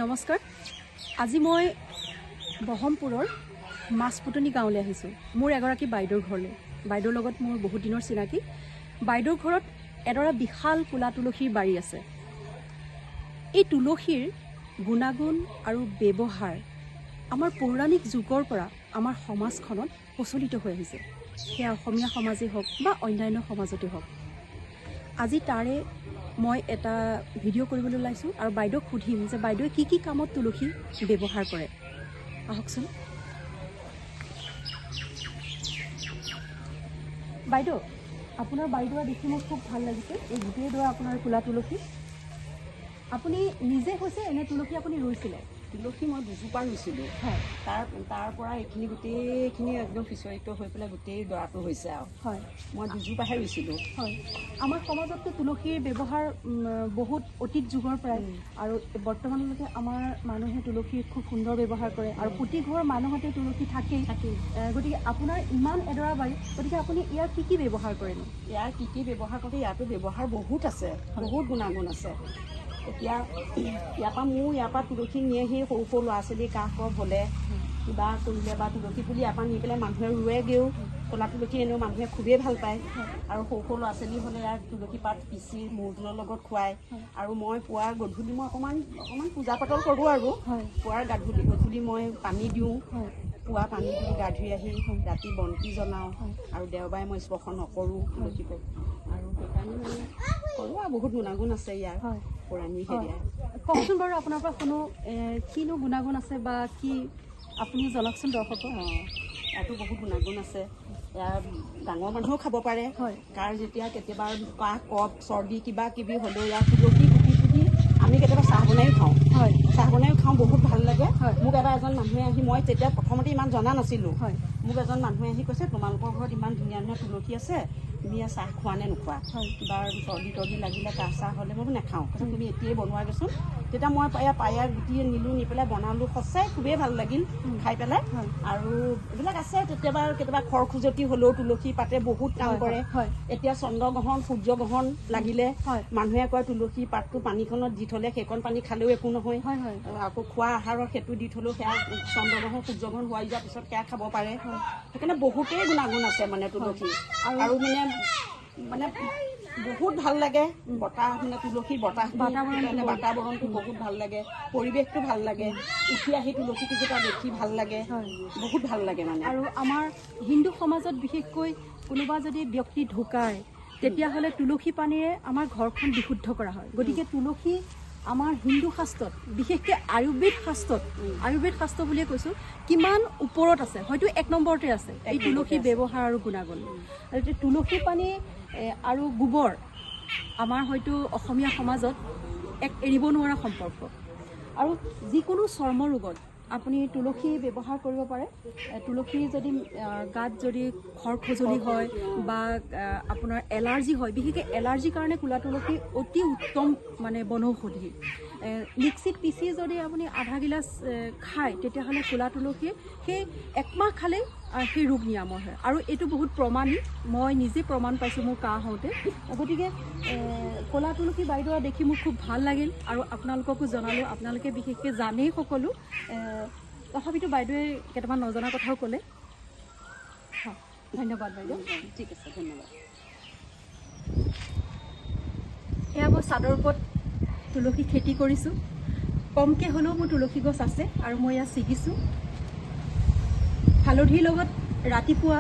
নমস্কাৰ আজি মই বহমপুৰৰ মাছপুতনি গাঁৱলৈ আহিছোঁ মোৰ এগৰাকী বাইদেউৰ ঘৰলৈ বাইদেউৰ লগত মোৰ বহুত দিনৰ চিনাকি বাইদেউৰ ঘৰত এডৰা বিশাল কুলা তুলসীৰ বাৰী আছে এই তুলসীৰ গুণাগুণ আৰু ব্যৱহাৰ আমাৰ পৌৰাণিক যুগৰ পৰা আমাৰ সমাজখনত প্ৰচলিত হৈ আহিছে সেয়া অসমীয়া সমাজেই হওক বা অন্যান্য সমাজতে হওক আজি তাৰে মই এটা ভিডিঅ' কৰিবলৈ ওলাইছোঁ আৰু বাইদেউক সুধিম যে বাইদেৱে কি কামত তুলসী ব্যৱহাৰ কৰে আহকচোন বাইদেউ আপোনাৰ বাৰীডৰা দেখি মোৰ খুব ভাল লাগিছে এই গোটেইডৰা আপোনাৰ কুলা তুলসী আপুনি নিজে হৈছে এনে তুলসী আপুনি ৰুইছিলে তুলসী মই দুজোপা ৰুইছিলোঁ হয় তাৰ পৰা এইখিনি গোটেইখিনি একদম সিঁচৰিত হৈ পেলাই গোটেই দৰাটো হৈছে আৰু হয় মই দুজোপাহে ৰুইছিলোঁ হয় আমাৰ সমাজততো তুলসীৰ ব্যৱহাৰ বহুত অতীত যুগৰ পৰাই আৰু বৰ্তমানলৈকে আমাৰ মানুহে তুলসীৰ খুব সুন্দৰ ব্যৱহাৰ কৰে আৰু প্ৰতি ঘৰ মানুহতে তুলসী থাকেই গতিকে আপোনাৰ ইমান এডৰা বাৰী গতিকে আপুনি ইয়াৰ কি ব্যৱহাৰ কৰেনো ইয়াৰ কি ব্যৱহাৰ কৰোঁ ইয়াতো ব্যৱহাৰ বহুত আছে বহুত গুণাগুণ আছে এতিয়া ইয়াৰ পৰা তুলসী নিয়ে সেই সৰু সৰু ল'ৰা ছোৱালী কাহ কফ হ'লে কিবা কৰিলে বা তুলসী পুলি ইয়াৰ পৰা নি পেলাই মানুহে ৰুৱেগৈও ক'লা তুলসী এনেও মানুহে খুবেই ভাল পায় আৰু সৰু সৰু ল'ৰা ছোৱালী হ'লে ইয়াৰ তুলসী পাত পিচি মূৰটোৰ লগত খুৱায় আৰু মই পুৱা গধূলি মই অকণমান পূজা পাতল কৰোঁ আৰু পুৱাৰ গধূলি মই পানী দিওঁ পুৱা পানী দিওঁ গা ধুই আহি ৰাতি বন্তি জ্বলাওঁ আৰু দেওবাৰে মই স্পৰ্শ নকৰোঁ তুলসী আৰু সেইকাৰণে মানে কৰোঁ আৰু বহুত গুণাগুণ আছে ইয়াৰ পৌৰাণিক হেৰিয়াৰ কওকচোন বাৰু আপোনাৰ পৰা শুনো কিনো গুণাগুণ আছে বা কি আপুনি জনাওকচোন দৰ্শকক ইয়াতো বহুত গুণাগুণ আছে ইয়াৰ ডাঙৰ মানুহেও খাব পাৰে কাৰ যেতিয়া কেতিয়াবা কাহ কফ চৰ্দি কিবা কিবি হ'লেও ইয়াৰ তুলসী কুটি আমি কেতিয়াবা চাহ বনাইও খাওঁ চাহ বনাইও খাওঁ বহুত ভাল লাগে মোক এজন মানুহে আহি মই তেতিয়া প্ৰথমতে ইমান জনা নাছিলোঁ মোক এজন মানুহে আহি কৈছে তোমালোকৰ ঘৰত ইমান ধুনীয়া ধুনীয়া তুলসী আছে তুমি চাহ খোৱা নে নোখোৱা কিবা চৰ্দি তৰ্দি লাগিলে কাহ চাহ হ'লে মই নাখাওঁ কৈছে তুমি এতিয়াই বনোৱাগৈচোন তেতিয়া মই পায়াৰ গুটি নিলোঁ নি পেলাই বনালোঁ সঁচাই খুবেই ভাল লাগিল খাই পেলাই আৰু এইবিলাক আছে কেতিয়াবা খৰ খুজতি হ'লেও তুলসী পাতে বহুত কাম কৰে এতিয়া চন্দ্ৰগ্ৰহণ সূৰ্যগ্ৰহণ লাগিলে মানুহে কয় তুলসী পাতটো পানীখনত দি থ'লে সেইকণ পানী খালেও একো নহয় আকৌ খোৱা আহাৰত সেইটো দি থ'লেও সেয়া চন্দ্ৰগ্ৰহণ সূৰ্যগ্ৰহণ হোৱা যোৱাৰ পিছত সেয়া খাব পাৰে সেইকাৰণে বহুতেই গুণাগুণ আছে মানে তুলসী আৰু মানে বহুত ভাল লাগে বতাহ মানে তুলসীৰ বাতাবৰণটো বহুত ভাল লাগে পৰিৱেশটো ভাল লাগে উঠি আহি তুলসী কেইজোপা দেখি ভাল লাগে বহুত ভাল লাগে মানে আৰু আমাৰ হিন্দু সমাজত বিশেষকৈ কোনোবা যদি ব্যক্তি ঢুকায় তেতিয়াহ'লে তুলসী পানীৰে আমাৰ ঘৰখন বিশুদ্ধ কৰা হয় গতিকে তুলসী আমাৰ হিন্দু শাস্ত্ৰত বিশেষকৈ আয়ুৰ্বেদ শাস্ত্ৰ বুলিয়ে কৈছোঁ কিমান ওপৰত আছে হয়তো 1 নম্বৰতে আছে এই তুলসী ব্যৱহাৰ আৰু গুণাগুণ আৰু তুলসী পানী আৰু গোবৰ আমাৰ হয়তো অসমীয়া সমাজত এক এৰিব নোৱাৰা সম্পৰ্ক আৰু যিকোনো চৰ্ম ৰোগত আপুনি তুলসী ব্যৱহাৰ কৰিব পাৰে তুলসী যদি গাত যদি খৰ খজুলি হয় বা আপোনাৰ এলাৰ্জি হয় বিশেষকৈ এলাৰ্জিৰ কাৰণে কুলা তুলসী অতি উত্তম মানে বনৌষধি মিক্সিত পিচি যদি আপুনি আধা গিলাচ খায় তেতিয়াহ'লে কুলা তুলসীয়ে সেই 1 মাহ খালেই সেই ৰোগ নিৰাময় হয় আৰু এইটো বহুত প্ৰমাণিক মই নিজে প্ৰমাণ পাইছোঁ মোৰ কাহ হওঁতে গতিকে ক'লা তুলসী বাইদেউ দেখি মোৰ খুব ভাল লাগিল আৰু আপোনালোককো জনালোঁ আপোনালোকে বিশেষকৈ জানেই সকলো তথাপিতো বাইদেৱে কেইটামান নজনা কথাও ক'লে ধন্যবাদ বাইদেউ ঠিক আছে ধন্যবাদ এয়া মই চাদৰ ওপৰত তুলসী খেতি কৰিছোঁ কমকৈ হ'লেও মোৰ তুলসী গছ আছে আৰু মই ইয়াত ছিগিছোঁ হালধিৰ লগত ৰাতিপুৱা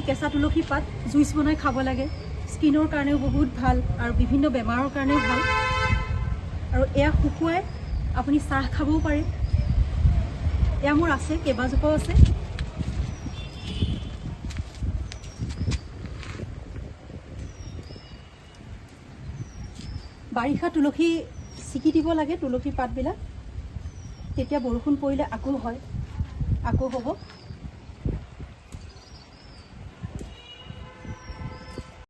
কেঁচা তুলসী পাত জুইচ বনাই খাব লাগে স্কিনৰ কাৰণেও বহুত ভাল আৰু বিভিন্ন বেমাৰৰ কাৰণেও ভাল আৰু এয়া শুকুৱাই আপুনি চাহ খাবও পাৰে এয়া মোৰ আছে কেইবাজোপাও আছে বাৰিষা তুলসী ছিগি দিব লাগে তুলসী পাতবিলাক তেতিয়া বৰষুণ পৰিলে আকৌ হ'ব